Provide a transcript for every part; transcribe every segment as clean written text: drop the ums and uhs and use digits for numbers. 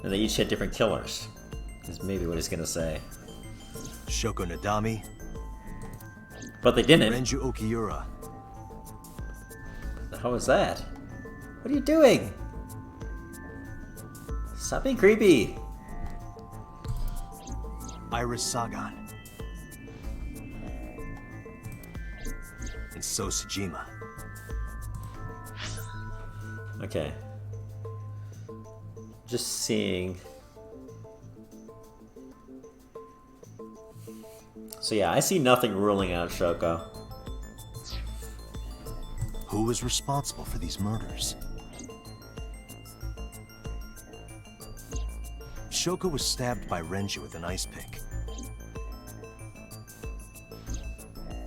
And they each hit different killers. Is maybe what he's gonna say. Shoko Nadami. But they didn't. Renju Okiura. What the hell was that? What are you doing? Stop being creepy. Iris Sagan. And So Sejima. Okay. Just seeing. So yeah, I see nothing ruling out Shoko. Who was responsible for these murders? Shoko was stabbed by Renju with an ice pick.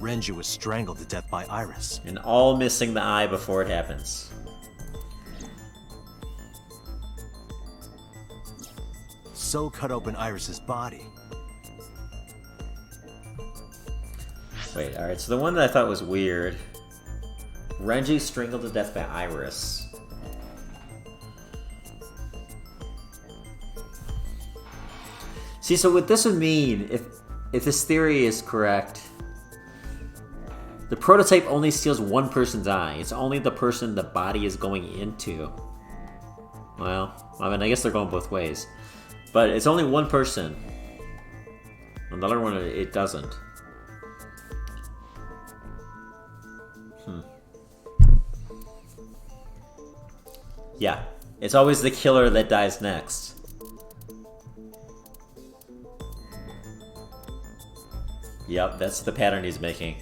Renju was strangled to death by Iris. And all missing the eye before it happens. So cut open Iris's body. Wait, alright, so the one that I thought was weird. Renji strangled to death by Iris. See, so what this would mean, if this theory is correct, the prototype only steals one person's eye. It's only the person the body is going into. Well, I mean, I guess they're going both ways. But it's only one person. And the other one, it doesn't. Yeah, it's always the killer that dies next. Yep, that's the pattern he's making.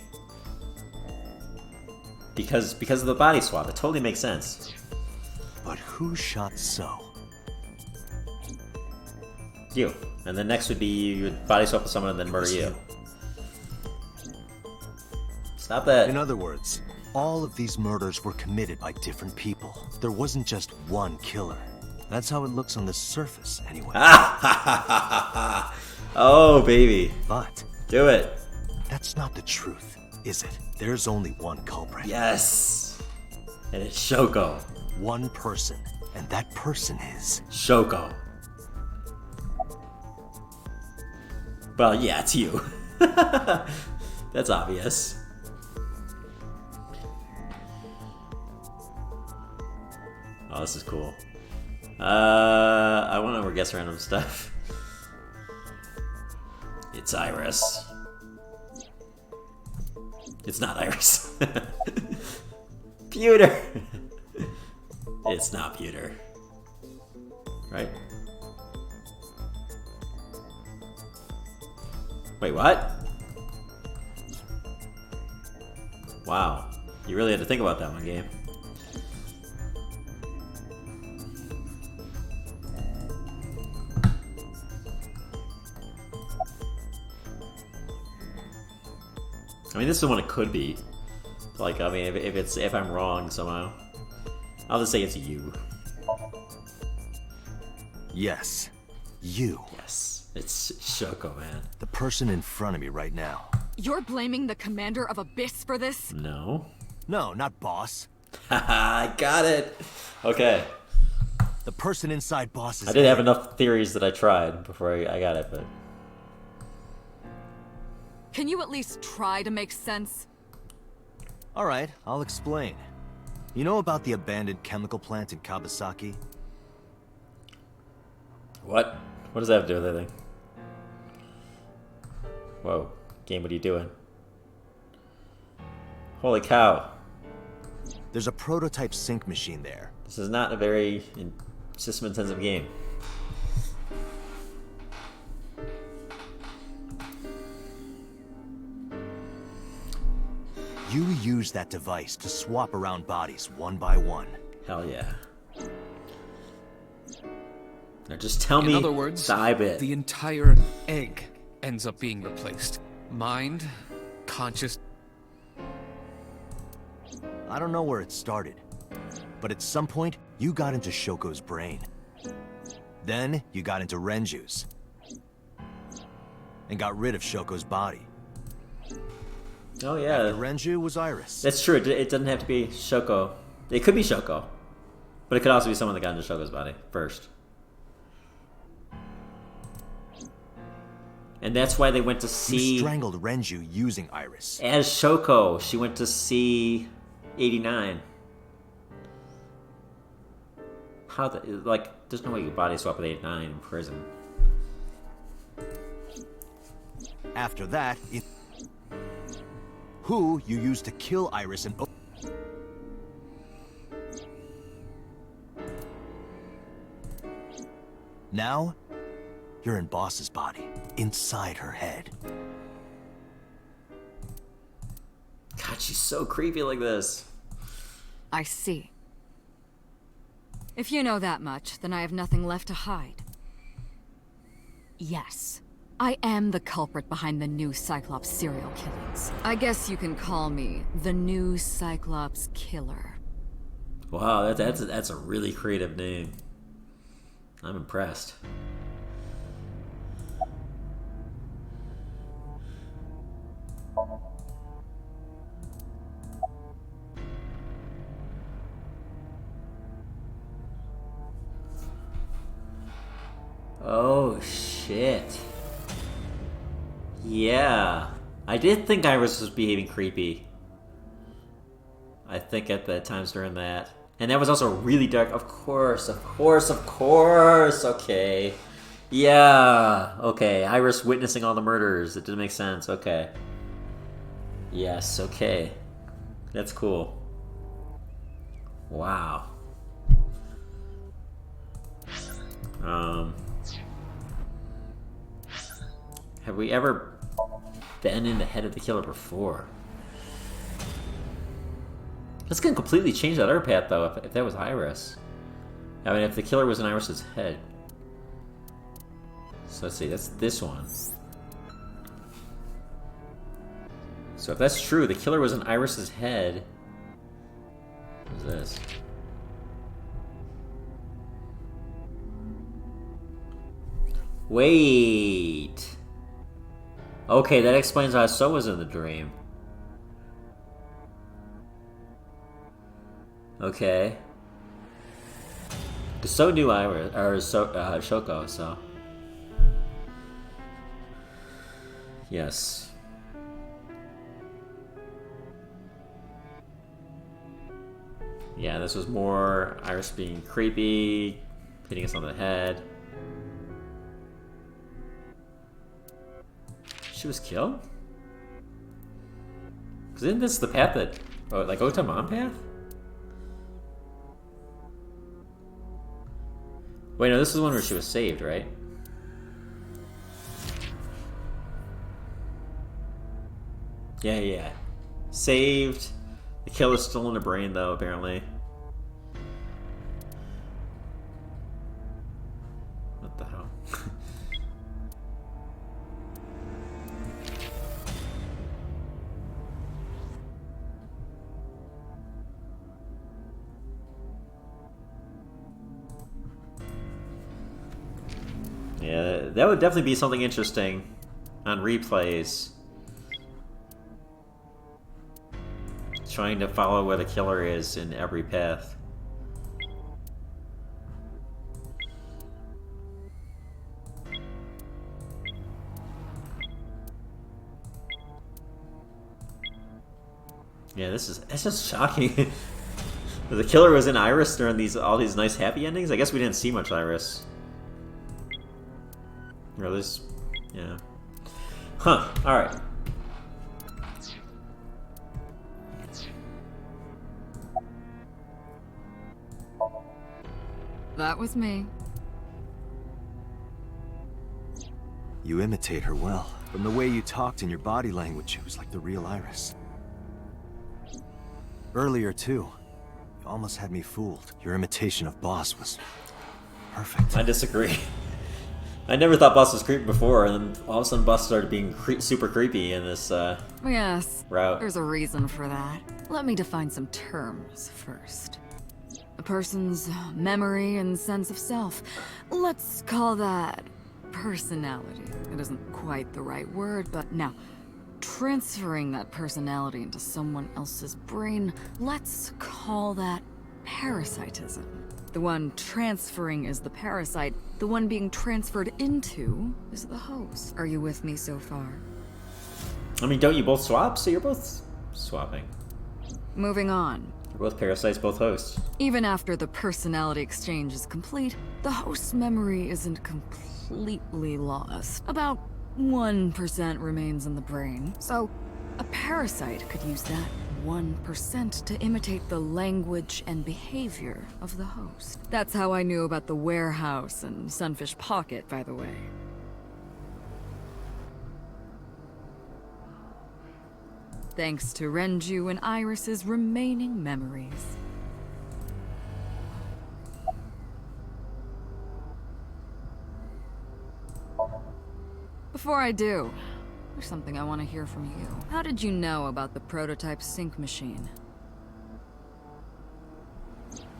Because of the body swap, it totally makes sense. But who shot So? You. And then next would be you would body swap with someone and then murder you. Stop that. In other words, all of these murders were committed by different people. There wasn't just one killer. That's how it looks on the surface, anyway. Oh, baby. But do it. That's not the truth, is it? There's only one culprit. Yes. And it's Shoko. One person. And that person is... Shoko. Well, yeah, it's you. That's obvious. Oh, this is cool. I want to guess random stuff. It's Iris. It's not Iris. Pewter. It's not Pewter. Right? Wait, what? Wow. You really had to think about that one, game. I mean, this is the one it could be. Like, I mean, if I'm wrong somehow, I'll just say it's you. Yes, you. Yes, it's Shoko, man. The person in front of me right now. You're blaming the commander of Abyss for this? No. No, not boss. Haha, I got it. Okay. The person inside boss's I did have head. enough theories that I tried before I got it, but... Can you at least try to make sense? Alright, I'll explain. You know about the abandoned chemical plant in Kawasaki? What? What does that have to do with anything? Whoa. Game, what are you doing? Holy cow. There's a prototype sync machine there. This is not a very system-intensive game. You use that device to swap around bodies one by one. Hell yeah. Now just tell me In other words, the eye bit. the entire egg ends up being replaced. Mind, conscious... I don't know where it started, but at some point, you got into Shoko's brain. Then, you got into Renju's. And got rid of Shoko's body. Oh yeah. After Renju was Iris. That's true. It doesn't have to be Shoko. It could be Shoko. But it could also be someone that got into Shoko's body first. And that's why they went to You see... strangled Renju using Iris. As Shoko, she went to see 89. How the... Like, there's no way you body swap with 89 in prison. After that, who you used to kill Iris and... Now, you're in Boss's body, inside her head. God, she's so creepy like this. I see. If you know that much, then I have nothing left to hide. Yes, I am the culprit behind the new Cyclops serial killings. I guess you can call me the new Cyclops killer. Wow, that's a really creative name. I'm impressed. Oh, shit. Yeah. I did think Iris was behaving creepy. I think at the times during that. And that was also really dark. Of course. Okay. Yeah. Okay. Iris witnessing all the murders. It didn't make sense. Okay. Yes. Okay. That's cool. Wow. Have we ever been in the head of the killer before? This can completely change that other path, though, if that was Iris. I mean, if the killer was in Iris's head. So let's see, that's this one. So if that's true, the killer was in Iris's head. What's this? Wait. Okay, that explains why So was in the dream. Okay. Because So knew Iris, or Shoko, so. Yes. Yeah, this was more Iris being creepy, hitting us on the head. She was killed? Because isn't this the path that... Oh, like Otamon path? Wait, no, this is the one where she was saved, right? Yeah. Saved. The killer's still in her brain, though, apparently. What the hell? Yeah, that would definitely be something interesting on replays. Trying to follow where the killer is in every path. Yeah, it's just shocking. The killer was in Iris during all these nice happy endings. I guess we didn't see much Iris. Or this, yeah. Huh, alright. That was me. You imitate her well. From the way you talked and your body language, it was like the real Iris. Earlier, too. You almost had me fooled. Your imitation of Boss was perfect. I disagree. I never thought Boss was creepy before, and then all of a sudden Boss started being super creepy in this Yes, route. there's a reason for that. Let me define some terms first. A person's memory and sense of self. Let's call that personality. It isn't quite the right word, but now, transferring that personality into someone else's brain, let's call that parasitism. The one transferring is the parasite. The one being transferred into is the host. Are you with me so far? I mean, don't you both swap? So you're both swapping. Moving on. You're both parasites, both hosts. Even after the personality exchange is complete, the host's memory isn't completely lost. About 1% remains in the brain. So, a parasite could use that 1% to imitate the language and behavior of the host. That's how I knew about the warehouse and Sunfish Pocket, by the way. Thanks to Renju and Iris's remaining memories. Before I do, there's something I want to hear from you. How did you know about the prototype sync machine?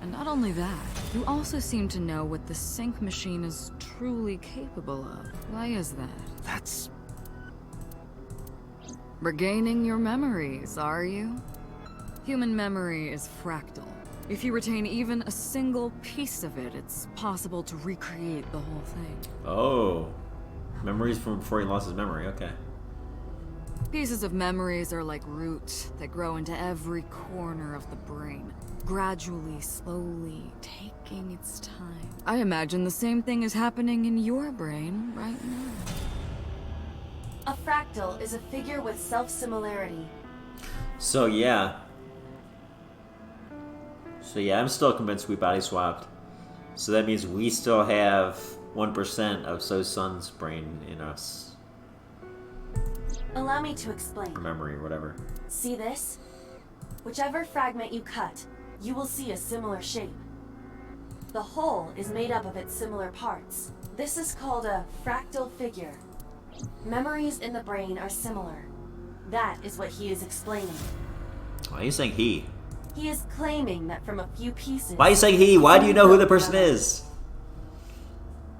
And not only that, you also seem to know what the sync machine is truly capable of. Why is that? That's... Regaining your memories, are you? Human memory is fractal. If you retain even a single piece of it, it's possible to recreate the whole thing. Oh. Memories from before he lost his memory, okay. Pieces of memories are like roots that grow into every corner of the brain, gradually, slowly, taking its time. I imagine the same thing is happening in your brain right now. A fractal is a figure with self-similarity. So yeah, I'm still convinced we body swapped. So that means we still have 1% of So-Sun's brain in us. Allow me to explain. Or memory, or whatever. See this? Whichever fragment you cut, you will see a similar shape. The whole is made up of its similar parts. This is called a fractal figure. Memories in the brain are similar. That is what he is explaining. Why are you saying he? He is claiming that from a few pieces... Why are you saying he? Why do you know who the person is?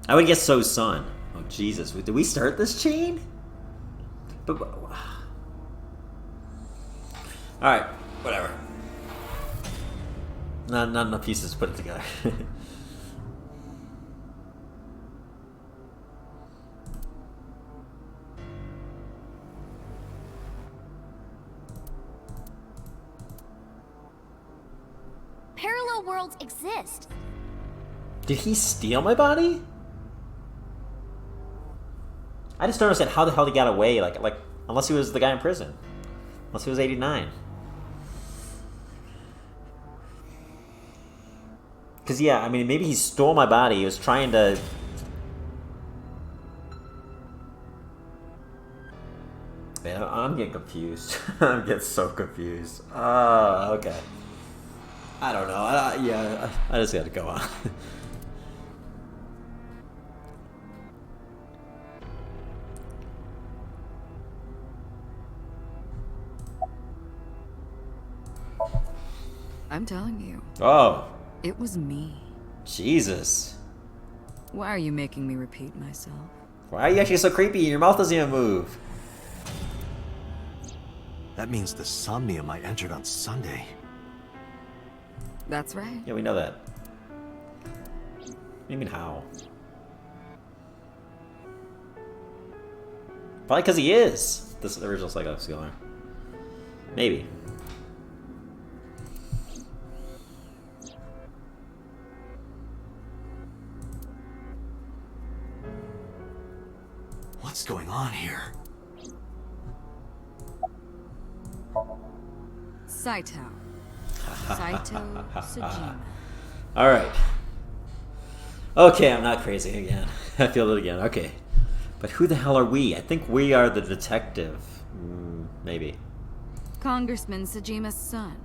I would guess So-Sun. Oh, Jesus. Did we start this chain? But... Alright, whatever. Not enough pieces to put it together. Parallel worlds exist. Did he steal my body? I just don't understand how the hell he got away. Like, unless he was the guy in prison. Unless he was 89. Because, yeah, I mean, maybe he stole my body. He was trying to... Man, I'm getting confused. I'm getting so confused. Okay. I don't know. I just gotta go on. I'm telling you, Oh, it was me. Jesus. Why are you making me repeat myself? Why are you actually so creepy? Your mouth doesn't even move. That means the Somnium I entered on Sunday. That's right. Yeah, we know that. What do you mean how? Probably because he is this original Psycho Skiller. Maybe. What's going on here? Saito. Saito Sejima. Alright. Okay, I'm not crazy again. I feel it again. Okay. But who the hell are we? I think we are the detective. Maybe. Congressman Sejima's son.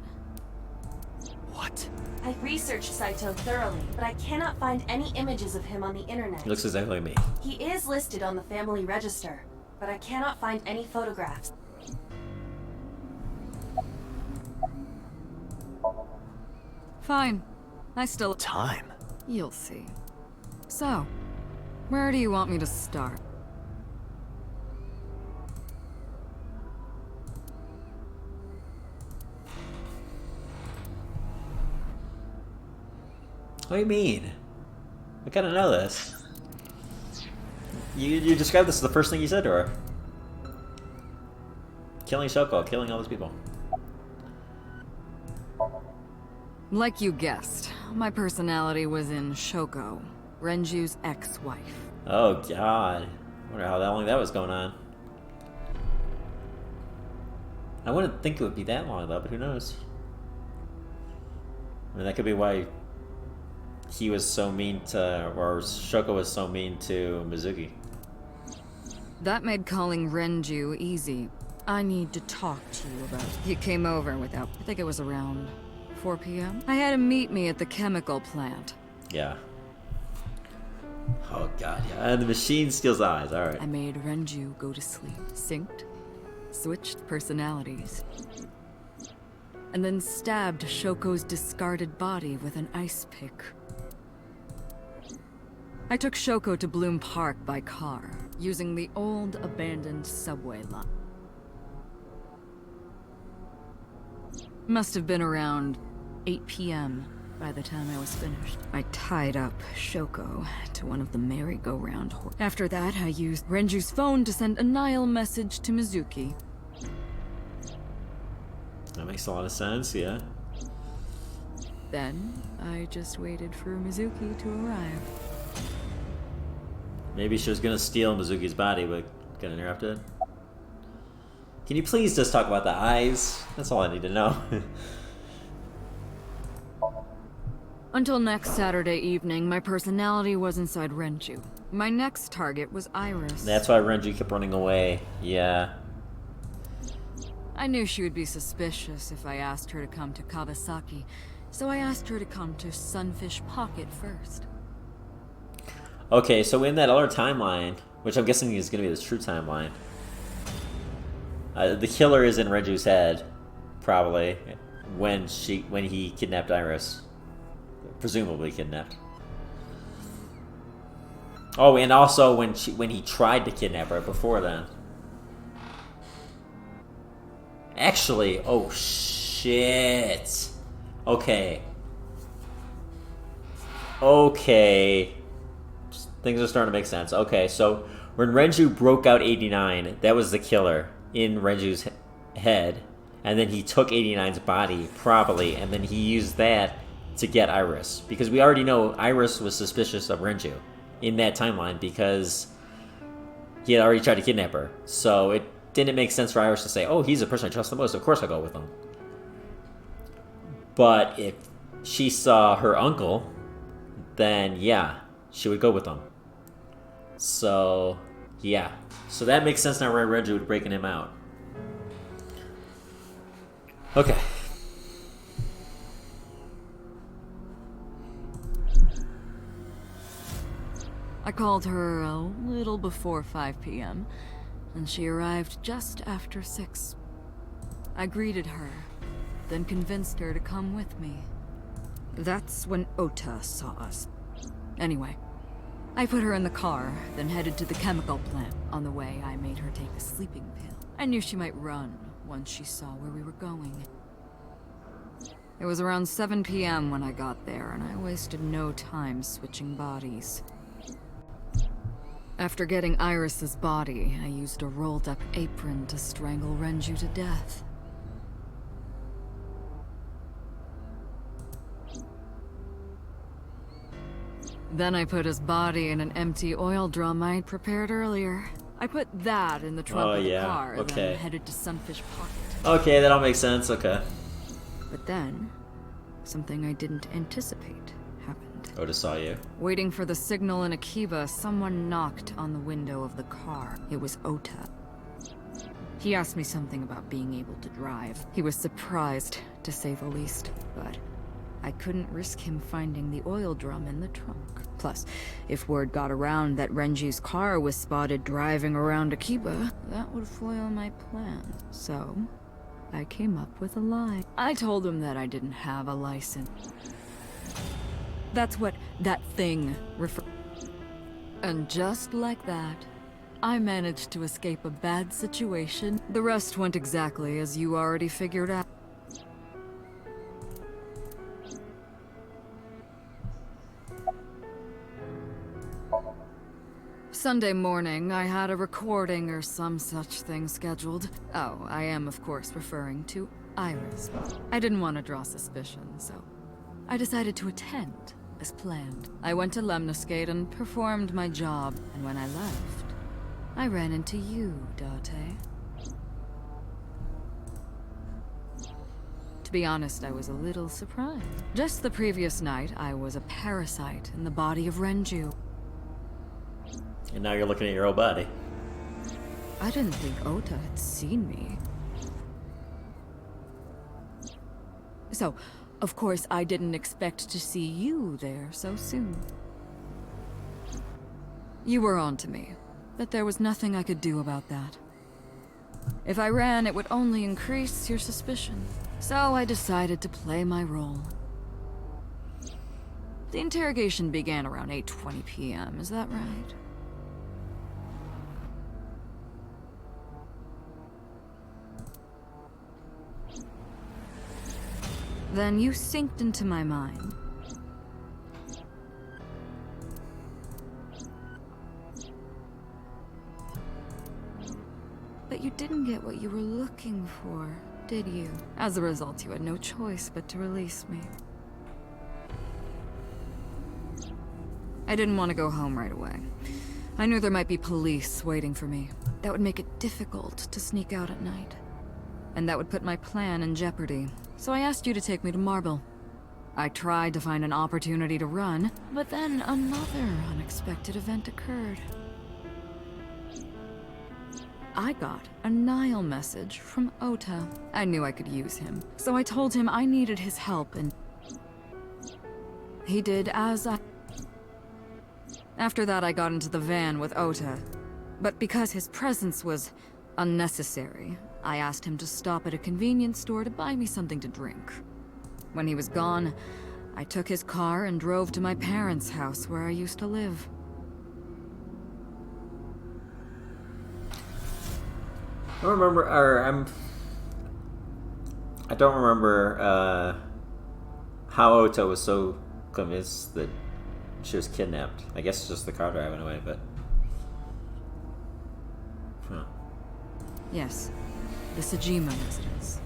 What? I researched Saito thoroughly, but I cannot find any images of him on the internet. He looks exactly like me. He is listed on the family register, but I cannot find any photographs. Fine. I still... Time. You'll see. So, where do you want me to start? What do you mean? I gotta know this. You described this as the first thing you said to her. Killing Shoko, killing all those people. Like you guessed, my personality was in Shoko, Renju's ex-wife. Oh god. I wonder how long that was going on. I wouldn't think it would be that long though, but who knows? I mean, that could be why he was so mean to, or Shoko was so mean to Mizuki. That made calling Renju easy. I need to talk to you about it. He came over without, I think it was around 4 p.m. I had him meet me at the chemical plant. Yeah. Oh god, yeah. And the machine steals eyes, alright. I made Renju go to sleep, synced, switched personalities, and then stabbed Shoko's discarded body with an ice pick. I took Shoko to Bloom Park by car, using the old abandoned subway line. Must have been around 8 p.m. by the time I was finished. I tied up Shoko to one of the merry-go-round horses. After that, I used Renju's phone to send a Nile message to Mizuki. That makes a lot of sense, yeah. Then, I just waited for Mizuki to arrive. Maybe she was gonna steal Mizuki's body, but got interrupted. Can you please just talk about the eyes? That's all I need to know. Until next Saturday evening, my personality was inside Renju. My next target was Iris. That's why Renju kept running away. Yeah. I knew she would be suspicious if I asked her to come to Kawasaki, so I asked her to come to Sunfish Pocket first. Okay, so in that other timeline, which I'm guessing is going to be the true timeline, the killer is in Renju's head, probably, when he kidnapped Iris. Presumably kidnapped. Oh, and also when he tried to kidnap her before then. Actually, oh shit. Okay. Okay. Things are starting to make sense. Okay, so when Renju broke out 89, that was the killer in Renju's head. And then he took 89's body, probably, and then he used that to get Iris. Because we already know Iris was suspicious of Renju in that timeline because he had already tried to kidnap her. So it didn't make sense for Iris to say, oh, he's the person I trust the most, of course I'll go with him. But if she saw her uncle, then yeah, she would go with him. So, yeah. So that makes sense now why Renju would breaking him out. Okay. I called her a little before 5 p.m., and she arrived just after 6. I greeted her, then convinced her to come with me. That's when Ota saw us. Anyway, I put her in the car, then headed to the chemical plant. On the way, I made her take a sleeping pill. I knew she might run once she saw where we were going. It was around 7 p.m. when I got there, and I wasted no time switching bodies. After getting Iris's body, I used a rolled-up apron to strangle Renju to death. Then I put his body in an empty oil drum I'd prepared earlier. I put that in the trunk of the car and then headed to Sunfish Pocket. Okay, that all makes sense, okay. But then, something I didn't anticipate happened. Oda saw you. Waiting for the signal in Akiba, someone knocked on the window of the car. It was Ota. He asked me something about being able to drive. He was surprised, to say the least, but I couldn't risk him finding the oil drum in the trunk. Plus, if word got around that Renji's car was spotted driving around Akiba, that would foil my plan. So, I came up with a lie. I told him that I didn't have a license. That's what that thing referred. And just like that, I managed to escape a bad situation. The rest went exactly as you already figured out. Sunday morning, I had a recording or some such thing scheduled. Oh, I am, of course, referring to Iris. I didn't want to draw suspicion, so I decided to attend, as planned. I went to Lemniscate and performed my job, and when I left, I ran into you, Date. To be honest, I was a little surprised. Just the previous night, I was a parasite in the body of Renju. And now you're looking at your old body. I didn't think Ota had seen me. So, of course, I didn't expect to see you there so soon. You were on to me, but there was nothing I could do about that. If I ran, it would only increase your suspicion. So I decided to play my role. The interrogation began around 8:20 p.m., is that right? Then you synced into my mind. But you didn't get what you were looking for, did you? As a result, you had no choice but to release me. I didn't want to go home right away. I knew there might be police waiting for me. That would make it difficult to sneak out at night. And that would put my plan in jeopardy. So I asked you to take me to Marble. I tried to find an opportunity to run, but then another unexpected event occurred. I got a Nile message from Ota. I knew I could use him, so I told him I needed his help, and he did as I... After that, I got into the van with Ota, but because his presence was unnecessary, I asked him to stop at a convenience store to buy me something to drink. When he was gone, I took his car and drove to my parents' house where I used to live. I don't remember, I don't remember how Ota was so convinced that she was kidnapped. I guess it's just the car driving away, but... Huh. Yes, the Sajima residence.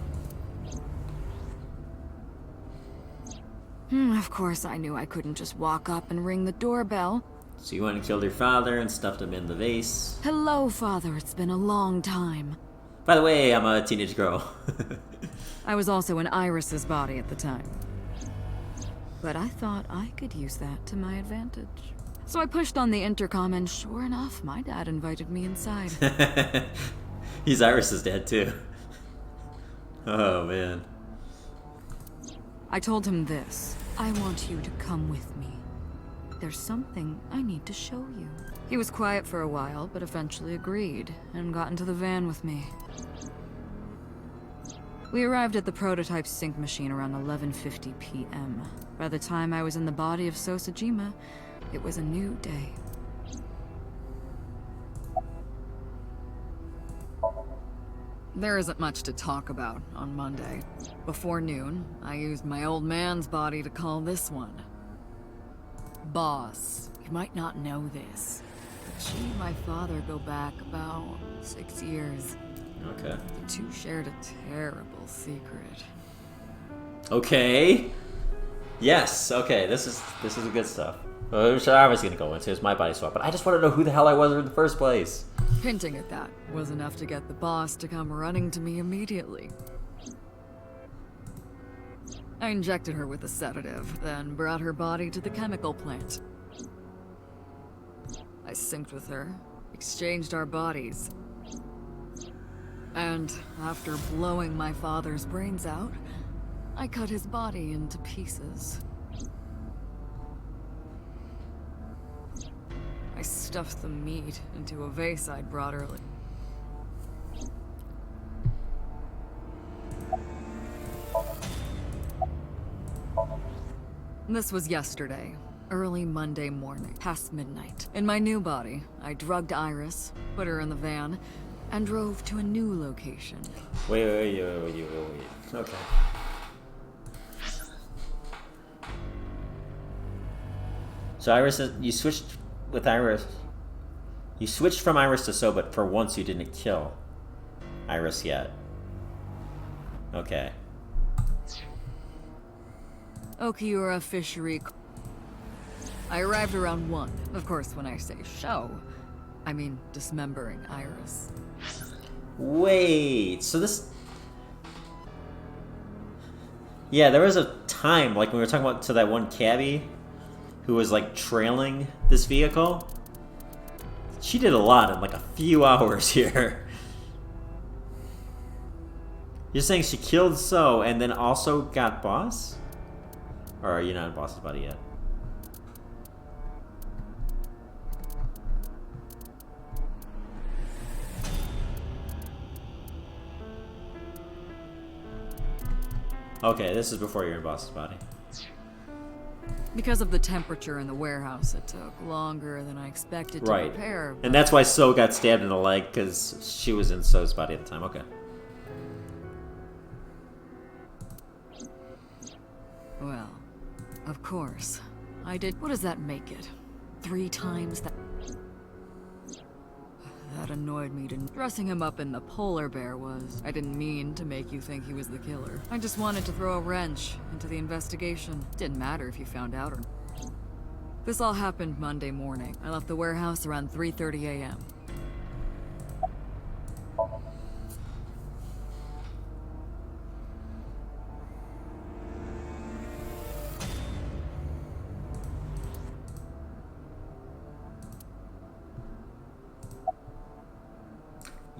Of course, I knew I couldn't just walk up and ring the doorbell. So you went and killed your father and stuffed him in the vase. Hello, Father. It's been a long time. By the way, I'm a teenage girl. I was also in Iris's body at the time. But I thought I could use that to my advantage. So I pushed on the intercom, and sure enough, my dad invited me inside. He's Iris's dad, too. Oh, man. I told him this. I want you to come with me. There's something I need to show you. He was quiet for a while, but eventually agreed, and got into the van with me. We arrived at the prototype sync machine around 11:50 p.m. By the time I was in the body of Sosajima, it was a new day. There isn't much to talk about on Monday. Before noon, I used my old man's body to call this one Boss. You might not know this, but she and my father go back about 6 years. Okay. The two shared a terrible secret. Okay. Yes, okay, this is the good stuff. Which I was gonna go into, it's my body swap, but I just want to know who the hell I was in the first place. Hinting at that was enough to get the boss to come running to me immediately. I injected her with a sedative, then brought her body to the chemical plant. I synced with her, exchanged our bodies. And after blowing my father's brains out, I cut his body into pieces. I stuffed the meat into a vase I'd brought earlier. This was yesterday, early Monday morning, past midnight. In my new body, I drugged Iris, put her in the van, and drove to a new location. Wait. Okay. So Iris, you switched with Iris You switched from Iris to So, but for once you didn't kill Iris yet. Okay. Okiura Fishery. I arrived around 1. Of course, when I say show, I mean dismembering Iris. Wait, so this... Yeah, there was a time, like when we were talking about to that one cabbie who was like trailing this vehicle. She did a lot in like a few hours here. You're saying she killed So and then also got Boss? Or are you not in Boss's body yet? Okay, this is before you're in Boss's body. Because of the temperature in the warehouse, it took longer than I expected to Right. prepare. And that's why So got stabbed in the leg, because she was in So's body at the time. Okay. Well, of course. I did. What does that make it? 3 times that. That annoyed me to. Dressing him up in the polar bear was. I didn't mean to make you think he was the killer. I just wanted to throw a wrench into the investigation. Didn't matter if you found out or. This all happened Monday morning. I left the warehouse around 3:30 a.m.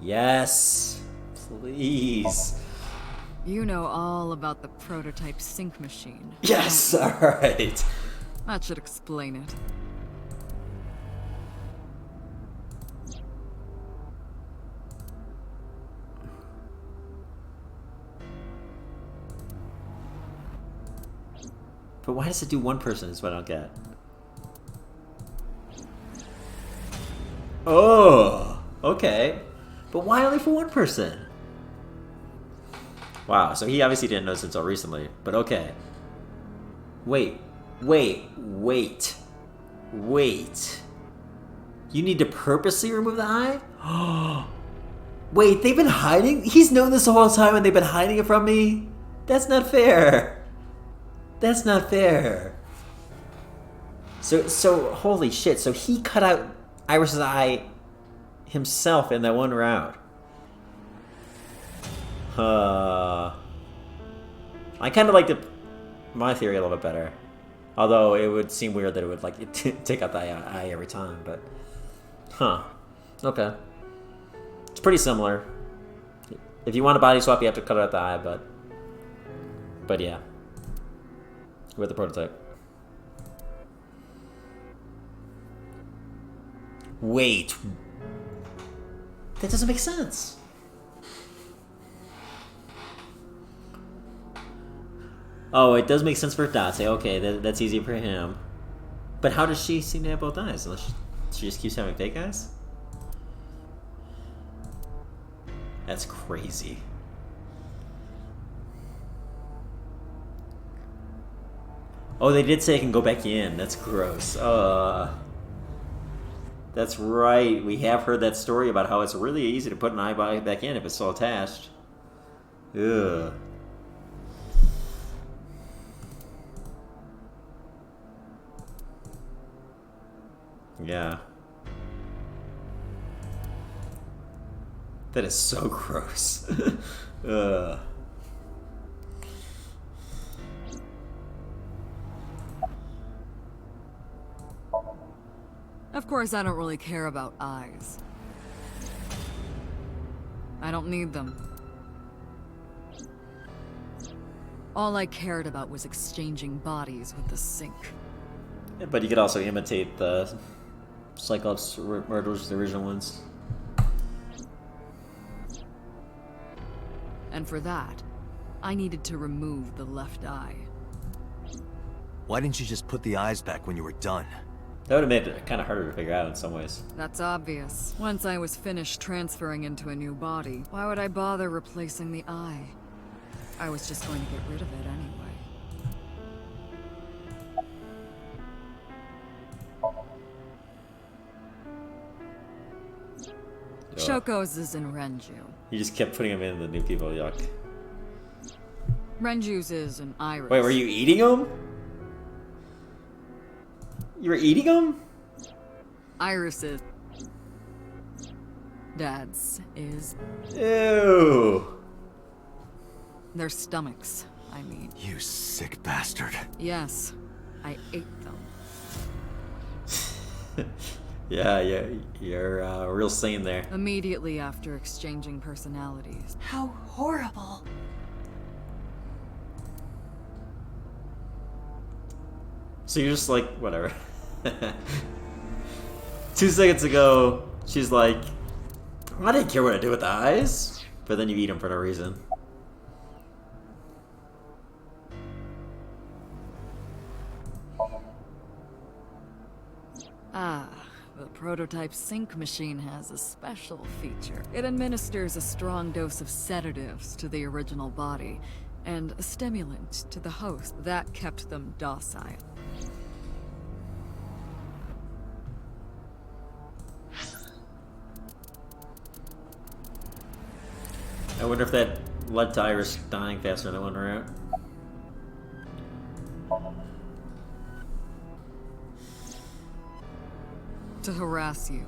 Yes. Please. You know all about the prototype sync machine. Yes, alright. That should explain it. But why does it do one person is what I don't get. Oh, okay. But why only for one person? Wow, so he obviously didn't notice until recently, but okay. Wait. You need to purposely remove the eye? Wait, they've been hiding? He's known this the whole time and they've been hiding it from me? That's not fair. That's not fair. So holy shit, so he cut out Iris's eye himself in that one round. I kind of like my theory a little bit better. Although it would seem weird that it would like take out the eye every time, but... Huh. Okay. It's pretty similar. If you want a body swap, you have to cut out the eye, but yeah. With the prototype. Wait. That doesn't make sense. Oh, it does make sense for Date. Okay, that's easy for him. But how does she seem to have both eyes? Unless she just keeps having fake eyes? That's crazy. Oh, they did say it can go back in. That's gross. That's right. We have heard that story about how it's really easy to put an eye back in if it's still attached. Ugh. Yeah. That is so gross. Ugh. Of course, I don't really care about eyes. I don't need them. All I cared about was exchanging bodies with the Sync. Yeah, but you could also imitate the Cyclops murders, the original ones. And for that, I needed to remove the left eye. Why didn't you just put the eyes back when you were done? That would have made it kind of harder to figure out in some ways. That's obvious. Once I was finished transferring into a new body, why would I bother replacing the eye? I was just going to get rid of it anyway. Shoko's is in Renju. You just kept putting them in the new people. Yuck. Renju's is in Iris. Wait, were you eating them? You were eating them? Iris is... Dad's is... Ew. Their stomachs, I mean. You sick bastard. Yes, I ate them. Yeah, you're real sane there. Immediately after exchanging personalities. How horrible. So you're just like, whatever. 2 seconds ago, she's like, I didn't care what I do with the eyes. But then you eat them for no reason. Ah, the prototype sync machine has a special feature. It administers a strong dose of sedatives to the original body, and a stimulant to the host. That kept them docile. I wonder if that led to Iris dying faster than I wonder out. To harass you.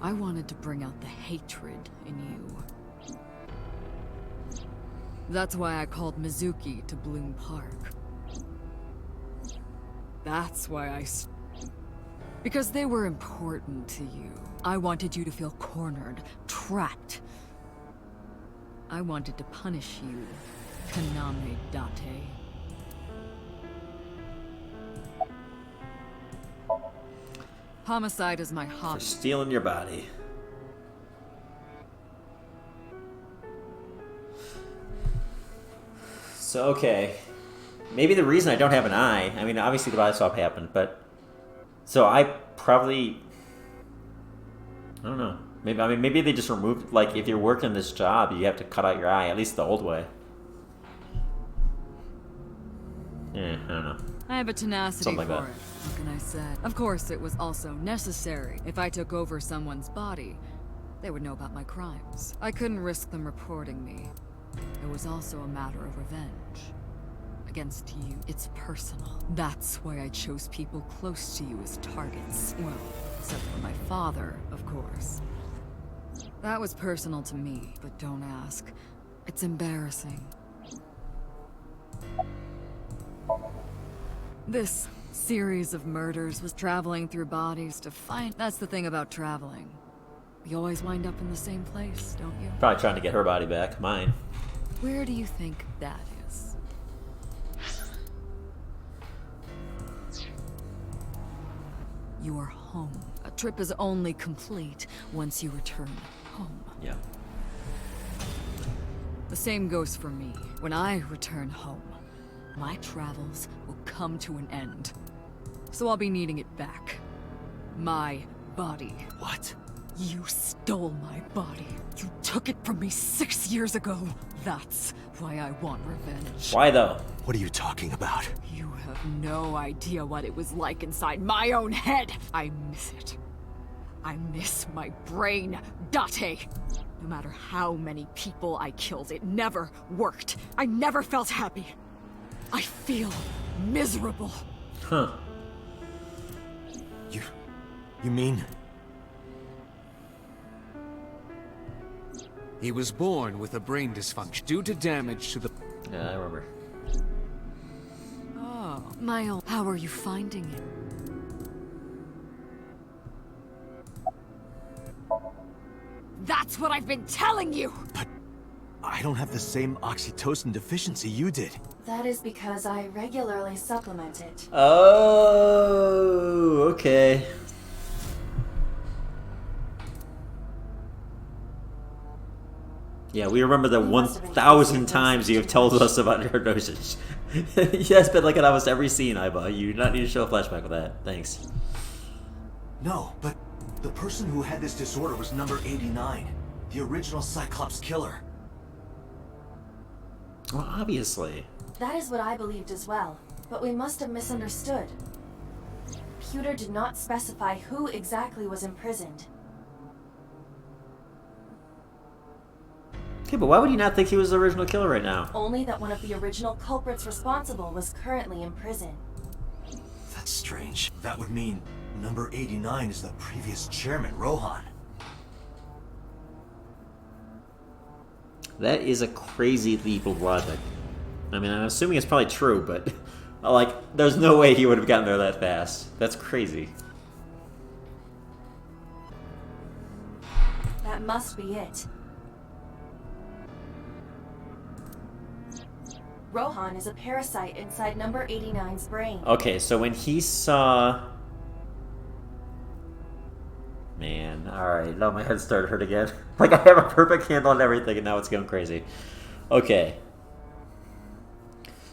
I wanted to bring out the hatred in you. That's why I called Mizuki to Bloom Park. That's why because they were important to you. I wanted you to feel cornered, trapped. I wanted to punish you, Kaname Date. Homicide is my For hobby. stealing your body. So, okay. Maybe the reason I don't have an eye, I mean, obviously the body swap happened, but... So I probably... I don't know. Maybe they just removed... Like, if you're working this job, you have to cut out your eye, at least the old way. Yeah, I don't know. I have a tenacity Something like for that. it. What can I say? Of course, it was also necessary. If I took over someone's body, they would know about my crimes. I couldn't risk them reporting me. It was also a matter of revenge. Against you, it's personal. That's why I chose people close to you as targets. Well, except for my father, of course. That was personal to me, but don't ask. It's embarrassing. This series of murders was traveling through bodies to find... That's the thing about traveling. You always wind up in the same place, don't you? Probably trying to get her body back. Mine. Where do you think that is? Your home. A trip is only complete once you return home. Yeah. The same goes for me. When I return home, my travels will come to an end. So I'll be needing it back. My body. What? You stole my body. You took it from me 6 years ago. That's why I want revenge. Why though? What are you talking about? You have no idea what it was like inside my own head. I miss it. I miss my brain, Date. No matter how many people I killed, it never worked. I never felt happy. I feel miserable. Huh. You mean? He was born with a brain dysfunction due to damage to the... Yeah, I remember. Oh, my old... How are you finding it? That's what I've been telling you! But I don't have the same oxytocin deficiency you did. That is because I regularly supplement it. Oh, okay. Yeah, we remember the You must have been 1,000 close times to you have told us about your dosage. Yes, but like in almost every scene, Iba. You do not need to show a flashback with that. Thanks. No, but the person who had this disorder was number 89. The original Cyclops killer. Well, obviously. That is what I believed as well, but we must have misunderstood. computer did not specify who exactly was imprisoned. Okay, but why would you not think he was the original killer right now? Only that one of the original culprits responsible was currently in prison. That's strange. That would mean number 89 is the previous chairman, Rohan. That is a crazy leap of logic. I mean, I'm assuming it's probably true, but like, there's no way he would have gotten there that fast. That's crazy. That must be it. Rohan is a parasite inside number 89's brain. Okay, so when he saw... Man, alright, now my head started hurt again. Like, I have a perfect handle on everything, and now it's going crazy. Okay.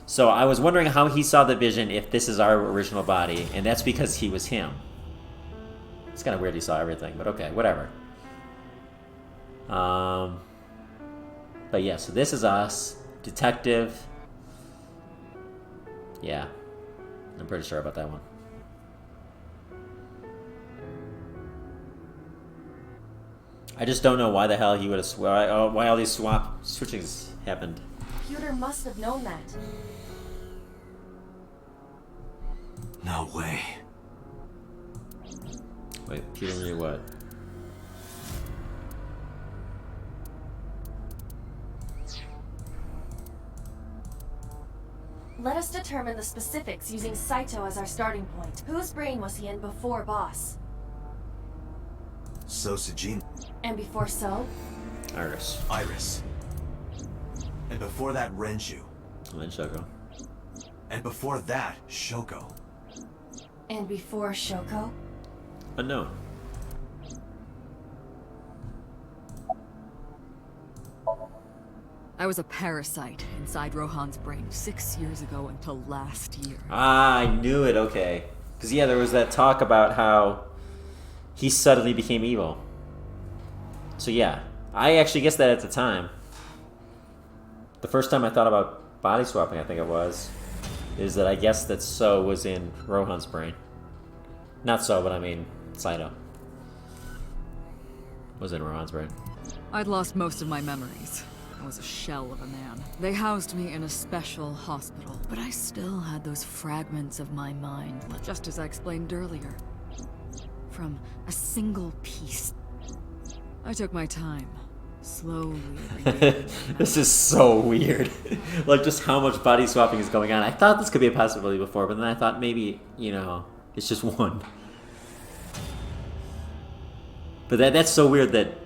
So I was wondering how he saw the vision if this is our original body, and that's because he was him. It's kind of weird he saw everything, but okay, whatever. But yeah, so this is us. Detective. Yeah. I'm pretty sure about that one. I just don't know why the hell he would have why all these switchings happened. Computer must have known that. No way. Wait, Peter knew what? Let us determine the specifics using Saito as our starting point. Whose brain was he in before Boss? So Sejin. And before So? Iris. Iris. And before that, Renju. And then Shoko. And before that, Shoko. And before Shoko? Unknown. I was a parasite inside Rohan's brain 6 years ago until last year. Ah, I knew it, okay. Because, yeah, there was that talk about how he suddenly became evil. So, yeah. I actually guessed that at the time. The first time I thought about body swapping, I think it was, is that I guessed that So was in Rohan's brain. Not So, but I mean Saito. Was in Rohan's brain. I'd lost most of my memories. I was a shell of a man. They housed me in a special hospital, but I still had those fragments of my mind, just as I explained earlier. From a single piece. I took my time, slowly regaining This is so weird. Like, just how much body swapping is going on. I thought this could be a possibility before, but then I thought maybe, you know, it's just one. But that's so weird that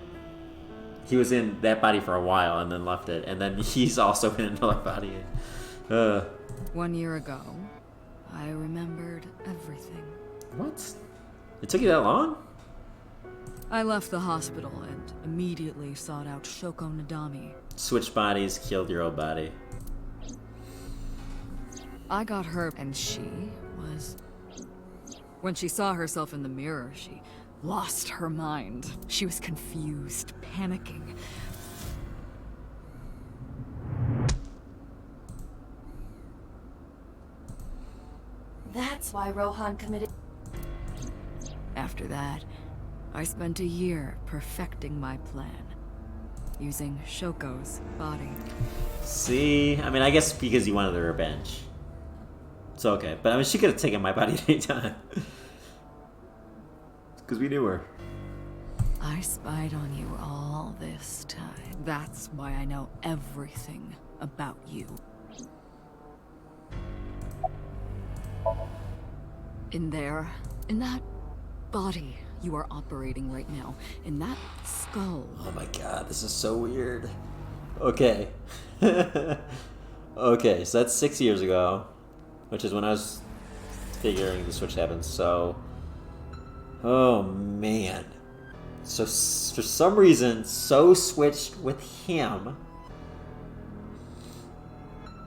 he was in that body for a while and then left it, and then he's also in another body. 1 year ago, I remembered everything. What? It took you that long? I left the hospital and immediately sought out Shoko Nadami. Switched bodies, killed your old body. I got her, and she was... When she saw herself in the mirror, she lost her mind. She was confused, panicking. That's why Rohan committed... After that, I spent a year perfecting my plan, using Shoko's body. See? I mean, I guess because you wanted the revenge. It's okay. But I mean, she could have taken my body at any time. Because we knew her. I spied on you all this time. That's why I know everything about you. In there, in that body you are operating right now, in that skull. Oh my god, this is so weird. Okay. Okay, so that's 6 years ago, which is when I was figuring the switch happened, so... Oh man. So for some reason, So switched with him.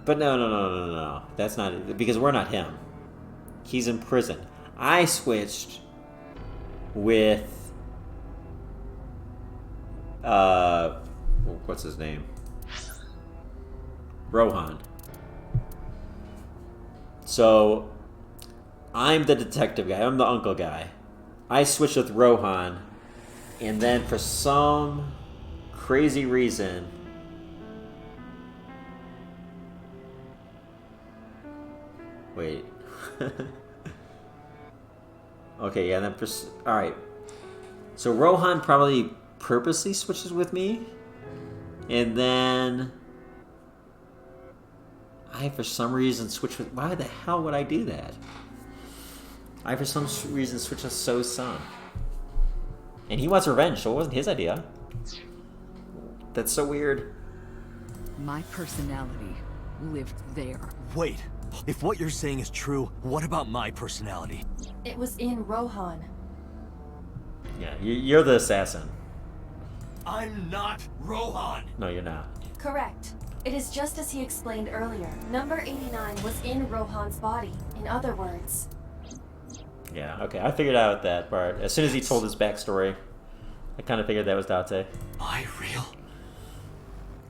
But no. That's not it, because we're not him. He's in prison. I switched with what's his name? Rohan. So I'm the detective guy. I'm the uncle guy. I switched with Rohan, and then for some crazy reason, wait. Okay, yeah. Then all right. So Rohan probably purposely switches with me, and then I for some reason switch with. Why the hell would I do that? I for some reason switch with So's son. And he wants revenge, so it wasn't his idea. That's so weird. My personality lived there. Wait, if what you're saying is true, what about my personality? It was in Rohan. Yeah, you're the assassin. I'm not Rohan! No, you're not. Correct. It is just as he explained earlier. Number 89 was in Rohan's body. In other words. Yeah, okay, I figured out that part. As soon as he told his backstory, I kind of figured that was Date. Am I real?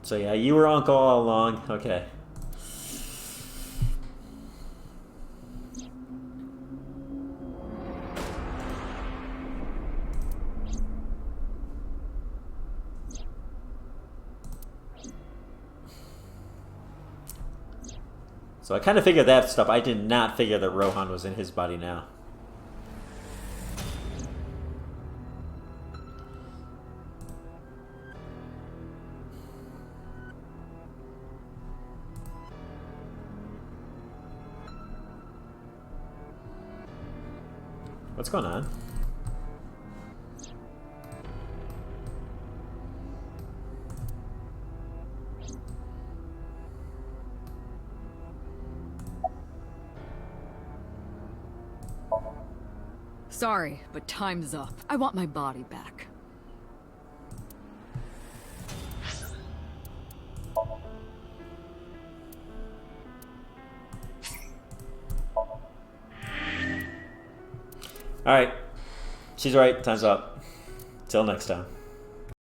So yeah, you were Uncle all along. Okay. So I kind of figured that stuff. I did not figure that Rohan was in his body now. What's going on? Sorry, but time's up. I want my body back. Alright. She's right. Time's up. Till next time.